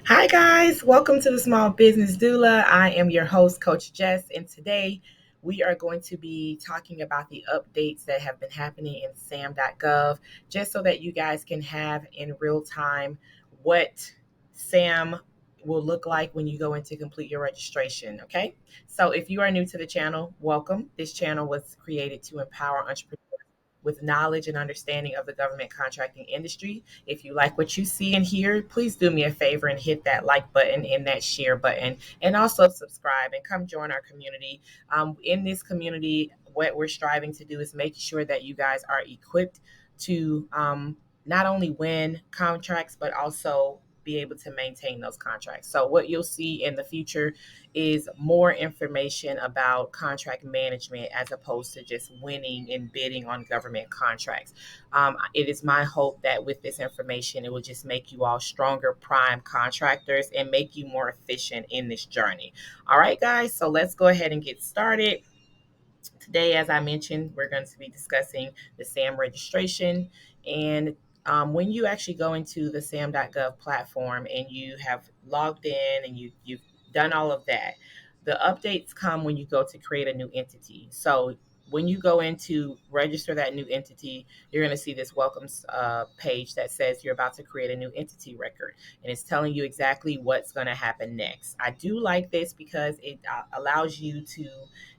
Hi, guys. Welcome to the Small Business Doula. I am your host, Coach Jess, and today we are going to be talking about the updates that have been happening in SAM.gov, just so that you guys can have in real time what SAM will look like when you go in to complete your registration. Okay. So if you are new to the channel, welcome. This channel was created to empower entrepreneurs with knowledge and understanding of the government contracting industry. If you like what you see and hear, please do me a favor and hit that like button and that share button, and also subscribe and come join our community. In this community, what we're striving to do is make sure that you guys are equipped to not only win contracts, but also be able to maintain those contracts. So, what you'll see in the future is more information about contract management as opposed to just winning and bidding on government contracts. It is my hope that with this information, it will just make you all stronger prime contractors and make you more efficient in this journey. All right, guys, so let's go ahead and get started. Today, as I mentioned, we're going to be discussing the SAM registration. And when you actually go into the SAM.gov platform and you have logged in and you've done all of that, the updates come when you go to create a new entity. So when you go in to register that new entity, you're going to see this welcome page that says you're about to create a new entity record. And it's telling you exactly what's going to happen next. I do like this because it allows you to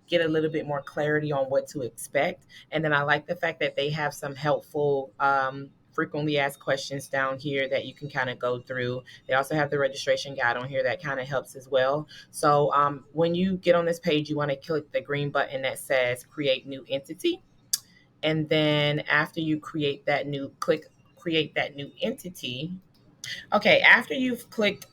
get a little bit more clarity on what to expect. And then I like the fact that they have some helpful frequently asked questions down here that you can kind of go through. They also have the registration guide on here that kind of helps as well. So when you get on this page, you want to click the green button that says create new entity. And then after you create that new, click create that new entity. Okay, after you've clicked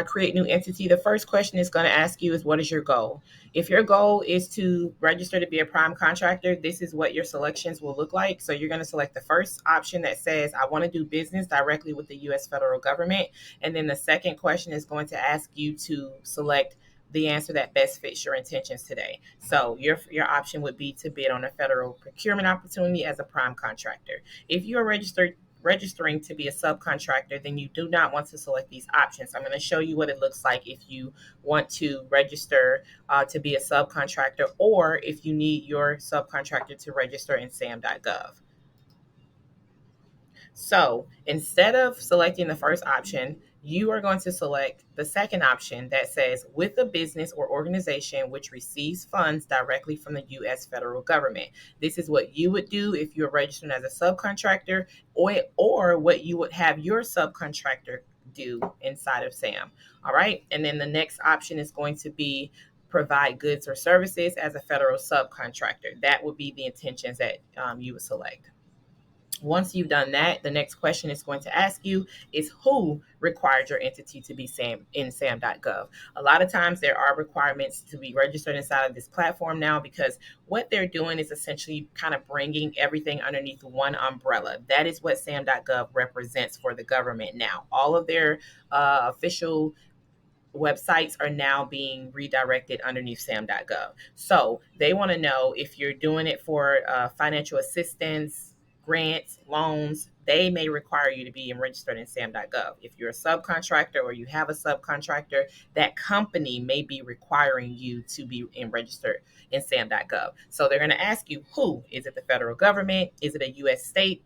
create new entity, the first question it's going to ask you is what is your goal? If your goal is to register to be a prime contractor, this is what your selections will look like. So you're going to select the first option that says, I want to do business directly with the U.S. federal government. And then the second question is going to ask you to select the answer that best fits your intentions today. So your option would be to bid on a federal procurement opportunity as a prime contractor. If you are registering to be a subcontractor, then you do not want to select these options. I'm going to show you what it looks like if you want to register to be a subcontractor, or if you need your subcontractor to register in SAM.gov. So instead of selecting the first option, you are going to select the second option that says with a business or organization which receives funds directly from the U.S. federal government. This is what you would do if you're registering as a subcontractor, or what you would have your subcontractor do inside of SAM. All right. And then the next option is going to be provide goods or services as a federal subcontractor. That would be the intentions that you would select. Once you've done that, the next question it's going to ask you is who required your entity to be SAM in SAM.gov. A lot of times there are requirements to be registered inside of this platform now, because what they're doing is essentially kind of bringing everything underneath one umbrella. That is what SAM.gov represents for the government now. All of their official websites are now being redirected underneath SAM.gov. So they want to know if you're doing it for financial assistance, grants, loans. They may require you to be registered in SAM.gov. If you're a subcontractor or you have a subcontractor, that company may be requiring you to be registered in SAM.gov. So they're going to ask you who. Is it the federal government? Is it a U.S. state?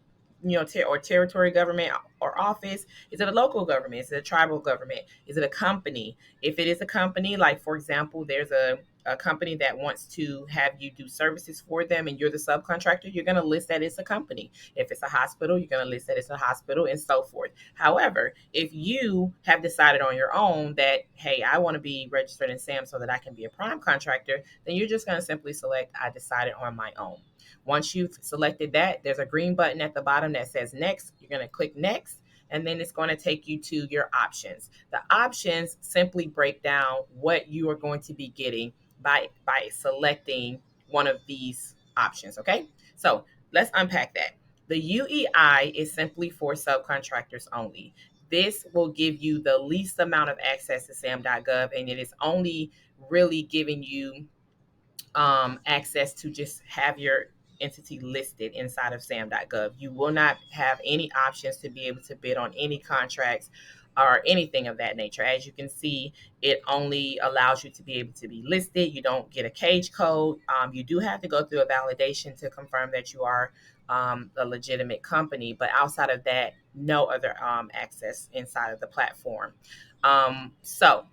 Or territory government or office? Is it a local government? Is it a tribal government? Is it a company? If it is a company, like for example, there's a company that wants to have you do services for them and you're the subcontractor, you're going to list that it's a company. If it's a hospital, you're going to list that it's a hospital, and so forth. However, if you have decided on your own that, hey, I want to be registered in SAM so that I can be a prime contractor, then you're just going to simply select, I decided on my own. Once you've selected that, there's a green button at the bottom that says next. You're going to click next, and then it's going to take you to your options. The options simply break down what you are going to be getting by selecting one of these options. Okay, so let's unpack that. The UEI is simply for subcontractors only. This will give you the least amount of access to SAM.gov, and it is only really giving you access to just have your entity listed inside of SAM.gov. You will not have any options to be able to bid on any contracts or anything of that nature. As you can see, it only allows you to be able to be listed. You don't get a cage code. You do have to go through a validation to confirm that you are a legitimate company, but outside of that, no other access inside of the platform. So,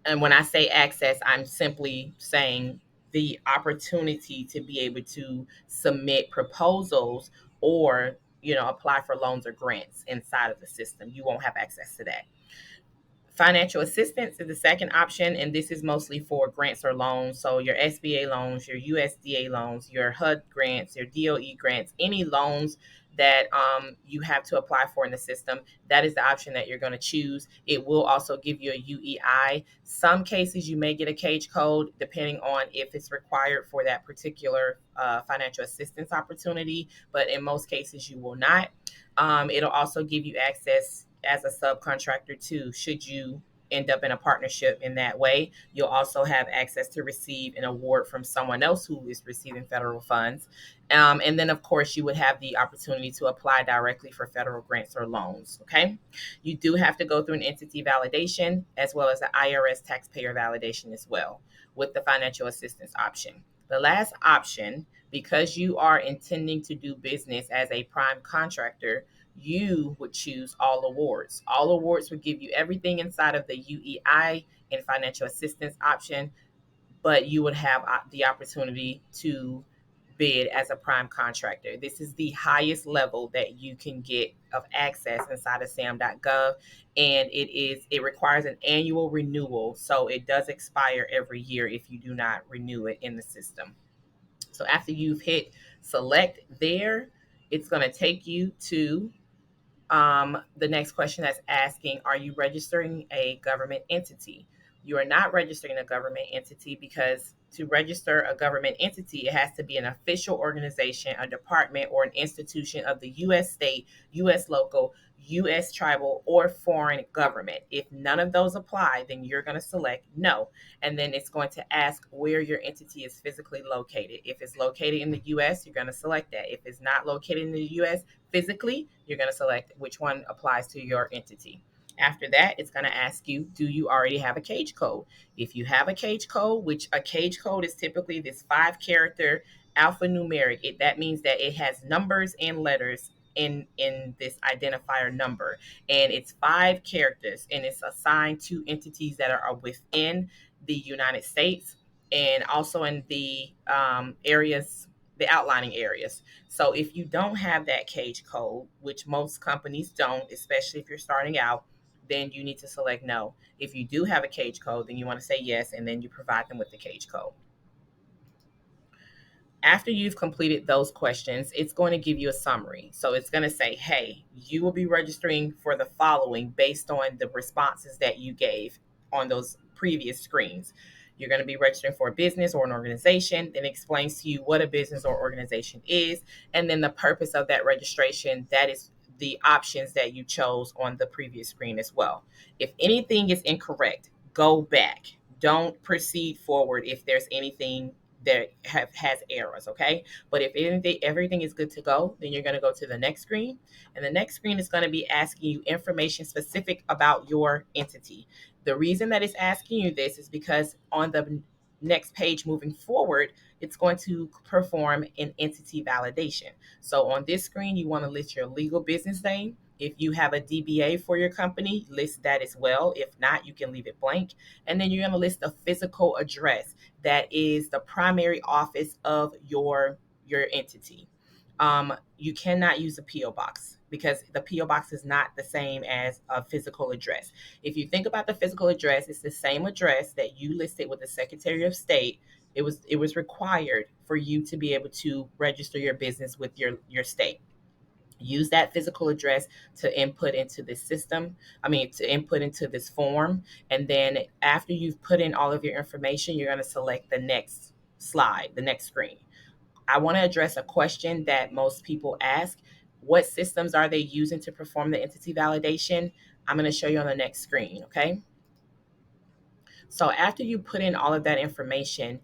and when I say access, I'm simply saying the opportunity to be able to submit proposals or apply for loans or grants inside of the system. You won't have access to that. Financial assistance is the second option, and this is mostly for grants or loans. So your SBA loans, your USDA loans, your HUD grants, your DOE grants, any loans that you have to apply for in the system, that is the option that you're going to choose. It will also give you a UEI. Some cases you may get a cage code depending on if it's required for that particular financial assistance opportunity, but in most cases you will not. It'll also give you access as a subcontractor too, should you end up in a partnership in that way. You'll also have access to receive an award from someone else who is receiving federal funds. And then, of course, you would have the opportunity to apply directly for federal grants or loans. Okay. You do have to go through an entity validation as well as an IRS taxpayer validation as well with the financial assistance option. The last option, because you are intending to do business as a prime contractor, you would choose all awards. All awards would give you everything inside of the UEI and financial assistance option, but you would have the opportunity to bid as a prime contractor. This is the highest level that you can get of access inside of SAM.gov, and it requires an annual renewal, so it does expire every year if you do not renew it in the system. So after you've hit select there, it's going to take you to the next question that's asking, are you registering a government entity? You are not registering a government entity because to register a government entity, it has to be an official organization, a department, or an institution of the U.S. state, U.S. local, U.S. tribal, or foreign government. If none of those apply, then you're going to select no. And then it's going to ask where your entity is physically located. If it's located in the U.S., you're going to select that. If it's not located in the U.S., physically, you're going to select which one applies to your entity. After that, it's going to ask you, do you already have a cage code? If you have a cage code, which a cage code is typically this 5-character alphanumeric, that means that it has numbers and letters in this identifier number, and it's 5 characters, and it's assigned to entities that are within the United States and also in the areas, the outlining areas. So if you don't have that cage code, which most companies don't, especially if you're starting out, then you need to select no. If you do have a cage code, then you want to say yes, and then you provide them with the cage code. After you've completed those questions, it's going to give you a summary. So it's going to say, hey, you will be registering for the following based on the responses that you gave on those previous screens. You're going to be registering for a business or an organization, then explains to you what a business or organization is, and then the purpose of that registration. That is the options that you chose on the previous screen as well. If anything is incorrect, go back. Don't proceed forward if there's anything that has errors, okay? But if everything is good to go, then you're going to go to the next screen, and the next screen is going to be asking you information specific about your entity. The reason that it's asking you this is because on the next page moving forward, it's going to perform an entity validation. So on this screen, you want to list your legal business name. If you have a DBA for your company, list that as well. If not, you can leave it blank. And then you're going to list a physical address that is the primary office of your entity. You cannot use a PO box because the PO box is not the same as a physical address. If you think about the physical address, it's the same address that you listed with the Secretary of State. It was required for you to be able to register your business with your state. Use that physical address to input into this system. To input into this form. And then after you've put in all of your information, you're going to select the next slide, the next screen. I want to address a question that most people ask. What systems are they using to perform the entity validation? I'm going to show you on the next screen, okay? So after you put in all of that information,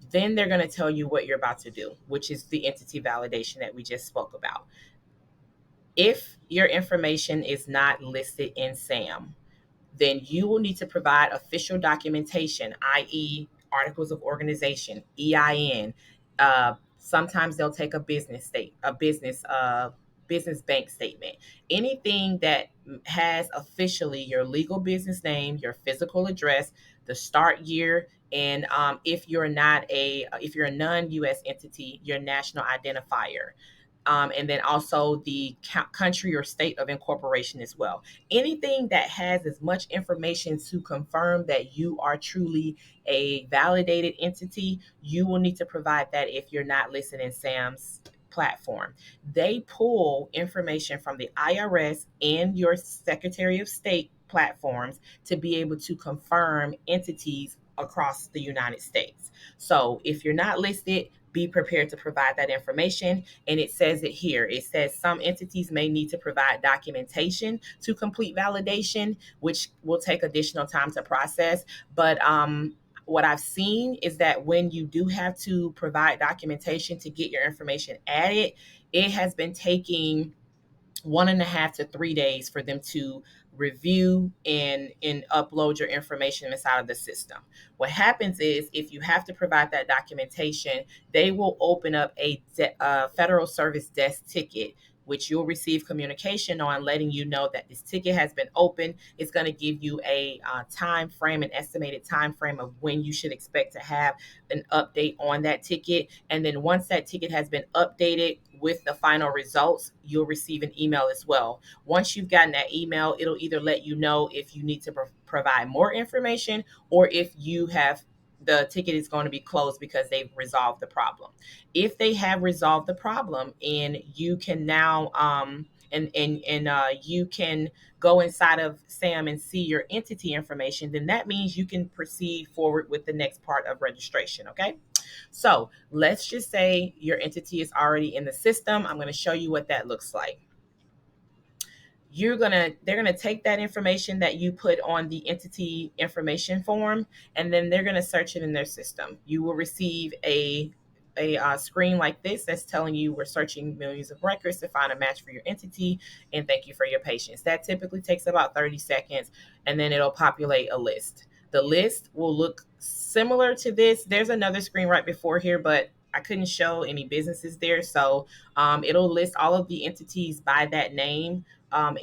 then they're going to tell you what you're about to do, which is the entity validation that we just spoke about. If your information is not listed in SAM, then you will need to provide official documentation, i.e., articles of organization, EIN. Sometimes they'll take a business bank statement, anything that has officially your legal business name, your physical address, the start year, and if you're a non-U.S. entity, your national identifier, and then also the country or state of incorporation as well. Anything that has as much information to confirm that you are truly a validated entity, you will need to provide that if you're not listed in SAM's platform. They pull information from the IRS and your Secretary of State platforms to be able to confirm entities across the United States. So if you're not listed, be prepared to provide that information. And it says it here. It says some entities may need to provide documentation to complete validation, which will take additional time to process. But what I've seen is that when you do have to provide documentation to get your information added, it has been taking 1.5 to 3 days for them to review and upload your information inside of the system. What happens is if you have to provide that documentation, they will open up a federal service desk ticket, which you'll receive communication on letting you know that this ticket has been opened. It's going to give you a time frame, an estimated time frame of when you should expect to have an update on that ticket. And then once that ticket has been updated with the final results, you'll receive an email as well. Once you've gotten that email, it'll either let you know if you need to provide more information or if the ticket is going to be closed because they've resolved the problem. If they have resolved the problem and you can now you can go inside of SAM and see your entity information, then that means you can proceed forward with the next part of registration. Okay. So let's just say your entity is already in the system. I'm going to show you what that looks like. They're gonna take that information that you put on the entity information form, and then they're gonna search it in their system. You will receive a screen like this that's telling you we're searching millions of records to find a match for your entity, and thank you for your patience. That typically takes about 30 seconds, and then it'll populate a list. The list will look similar to this. There's another screen right before here, but I couldn't show any businesses there, so it'll list all of the entities by that name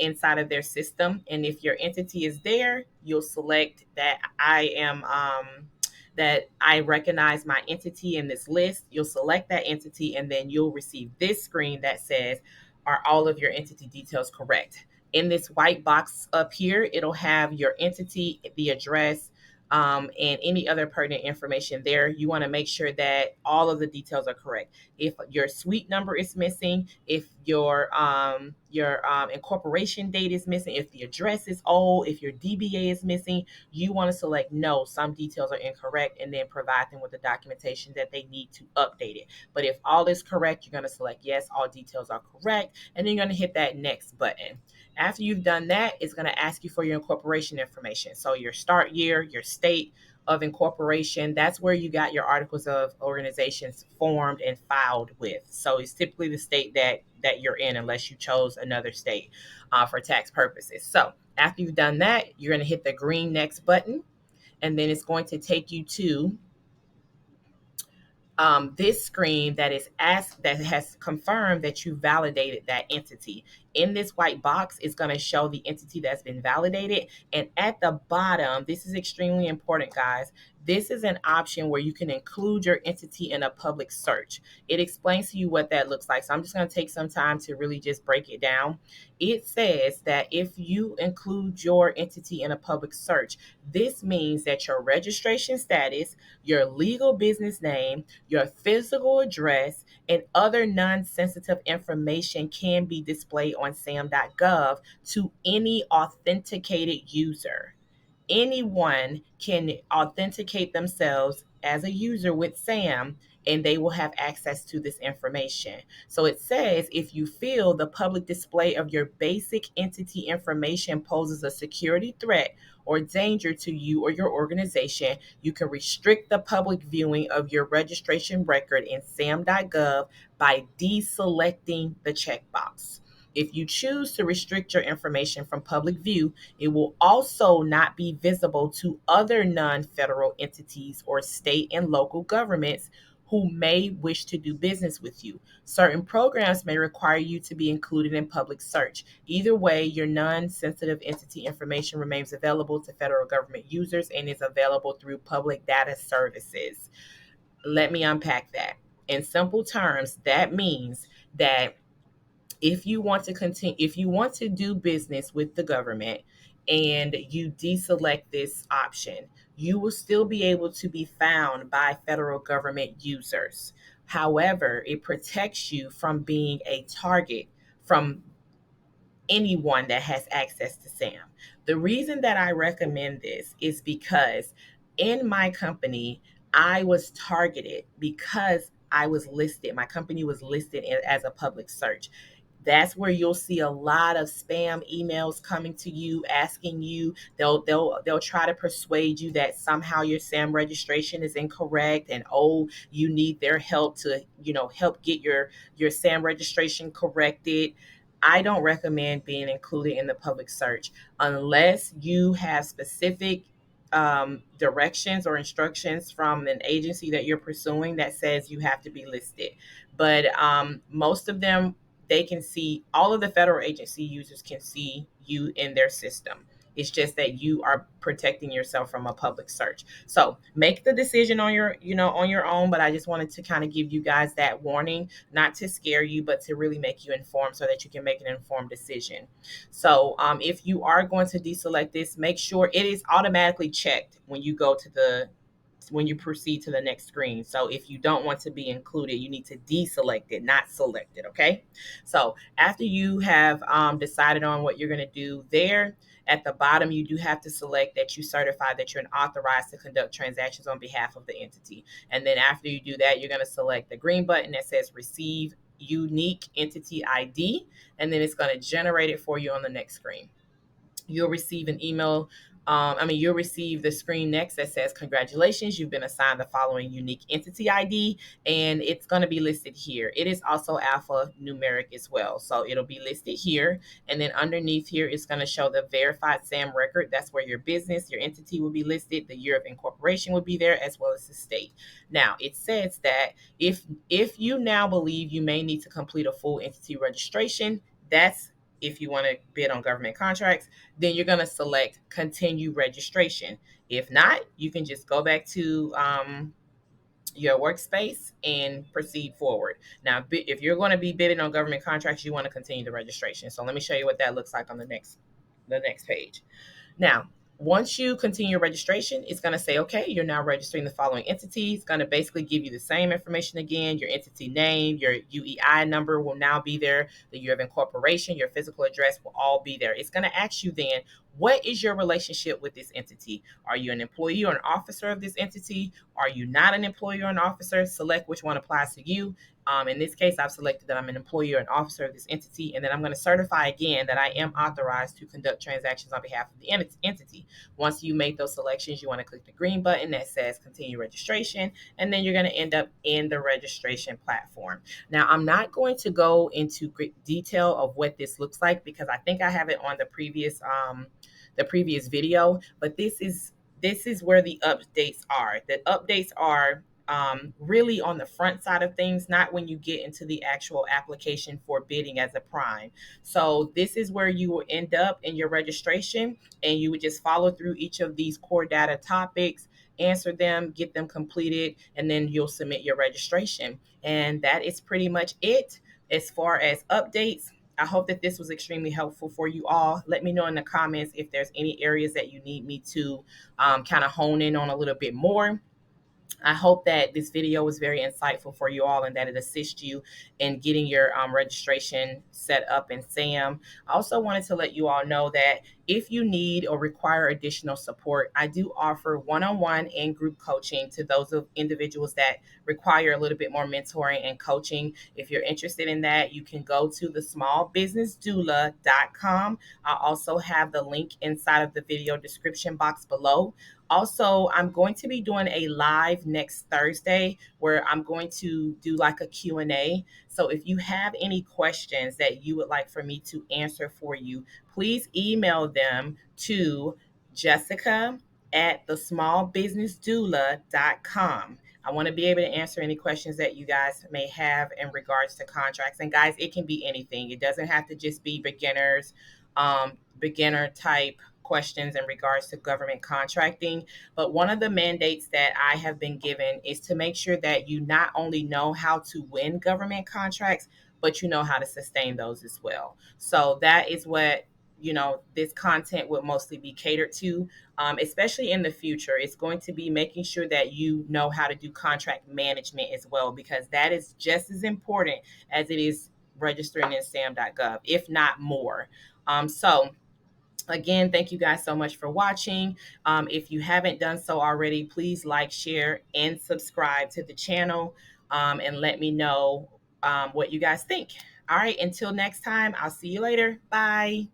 inside of their system. And if your entity is there, you'll select that I recognize my entity in this list. You'll select that entity, and then you'll receive this screen that says, are all of your entity details correct? In this white box up here, it'll have your entity, the address, and any other pertinent information there. You want to make sure that all of the details are correct. If your suite number is missing, if your incorporation date is missing, if the address is old, if your DBA is missing, you want to select no, some details are incorrect, and then provide them with the documentation that they need to update it. But if all is correct, you're going to select yes, all details are correct, and then you're going to hit that next button. After you've done that, it's going to ask you for your incorporation information. So your start year, your state of incorporation, that's where you got your articles of organizations formed and filed with. So it's typically the state that you're in, unless you chose another state for tax purposes. So after you've done that, you're going to hit the green next button, and then it's going to take you to this screen that has confirmed that you validated that entity. In this white box, it's going to show the entity that's been validated. And at the bottom, this is extremely important, guys. This is an option where you can include your entity in a public search. It explains to you what that looks like. So I'm just going to take some time to really just break it down. It says that if you include your entity in a public search, this means that your registration status, your legal business name, your physical address, and other non-sensitive information can be displayed on SAM.gov to any authenticated user. Anyone can authenticate themselves as a user with SAM, and they will have access to this information. So it says if you feel the public display of your basic entity information poses a security threat or danger to you or your organization, you can restrict the public viewing of your registration record in SAM.gov by deselecting the checkbox. If you choose to restrict your information from public view, it will also not be visible to other non-federal entities or state and local governments who may wish to do business with you. Certain programs may require you to be included in public search. Either way, your non-sensitive entity information remains available to federal government users and is available through public data services. Let me unpack that. In simple terms, that means that if you want to do business with the government and you deselect this option, you will still be able to be found by federal government users. However, it protects you from being a target from anyone that has access to SAM. The reason that I recommend this is because in my company, I was targeted because I was listed. My company was listed as a public search. That's where you'll see a lot of spam emails coming to you asking you. They'll try to persuade you that somehow your SAM registration is incorrect, and oh, you need their help to help get your SAM registration corrected. I don't recommend being included in the public search unless you have specific directions or instructions from an agency that you're pursuing that says you have to be listed. But most of them, they can see, all of the federal agency users can see you in their system. It's just that you are protecting yourself from a public search. So make the decision on your own. But I just wanted to kind of give you guys that warning, not to scare you, but to really make you informed so that you can make an informed decision. So if you are going to deselect this, make sure it is automatically checked when you proceed to the next screen. So if you don't want to be included, you need to deselect it, not select it. Okay. So after you have decided on what you're going to do there, at the bottom, you do have to select that you certify that you're authorized to conduct transactions on behalf of the entity. And then after you do that, you're going to select the green button that says receive unique entity ID, and then it's going to generate it for you on the next screen. You'll receive an email. You'll receive the screen next that says, congratulations, you've been assigned the following unique entity ID, and it's going to be listed here. It is also alphanumeric as well. So it'll be listed here. And then underneath here, it's going to show the verified SAM record. That's where your business, your entity will be listed. The year of incorporation will be there, as well as the state. Now, it says that if you now believe you may need to complete a full entity registration, that's if you want to bid on government contracts, then you're going to select continue registration. If not, you can just go back to your workspace and proceed forward. Now, if you're going to be bidding on government contracts, you want to continue the registration. So let me show you what that looks like on the next page. Now, once you continue your registration, it's going to say, okay, you're now registering the following entities. It's going to basically give you the same information again. Your entity name, your UEI number will now be there. The year of incorporation, your physical address will all be there. It's going to ask you then, what is your relationship with this entity? Are you an employee or an officer of this entity? Are you not an employee or an officer? Select which one applies to you. In this case, I've selected that I'm an employee or an officer of this entity, and then I'm going to certify again that I am authorized to conduct transactions on behalf of the entity. Once you make those selections, you want to click the green button that says continue registration, and then you're going to end up in the registration platform. Now, I'm not going to go into great detail of what this looks like because I think I have it on the previous video, but this is where the updates are. The updates are really on the front side of things, not when you get into the actual application for bidding as a prime. So this is where you will end up in your registration, and you would just follow through each of these core data topics, answer them, get them completed, and then you'll submit your registration. And that is pretty much it as far as updates. I hope that this was extremely helpful for you all. Let me know in the comments if there's any areas that you need me to kind of hone in on a little bit more. I hope that this video was very insightful for you all and that it assists you in getting your registration set up in SAM. I also wanted to let you all know that if you need or require additional support, I do offer one-on-one and group coaching to those of individuals that require a little bit more mentoring and coaching. If you're interested in that, you can go to the sbdooluah.com. I also have the link inside of the video description box below. Also, I'm going to be doing a live next Thursday where I'm going to do like a Q&A. So if you have any questions that you would like for me to answer for you, please email them to Jessica at thesmallbusinessdoula.com. I want to be able to answer any questions that you guys may have in regards to contracts. And guys, it can be anything. It doesn't have to just be beginner type questions in regards to government contracting. But one of the mandates that I have been given is to make sure that you not only know how to win government contracts, but you know how to sustain those as well. So that is what this content would mostly be catered to, especially in the future. It's going to be making sure that you know how to do contract management as well, because that is just as important as it is registering in SAM.gov, if not more. So again, thank you guys so much for watching. If you haven't done so already, please like, share, and subscribe to the channel, and let me know what you guys think. All right, until next time, I'll see you later. Bye.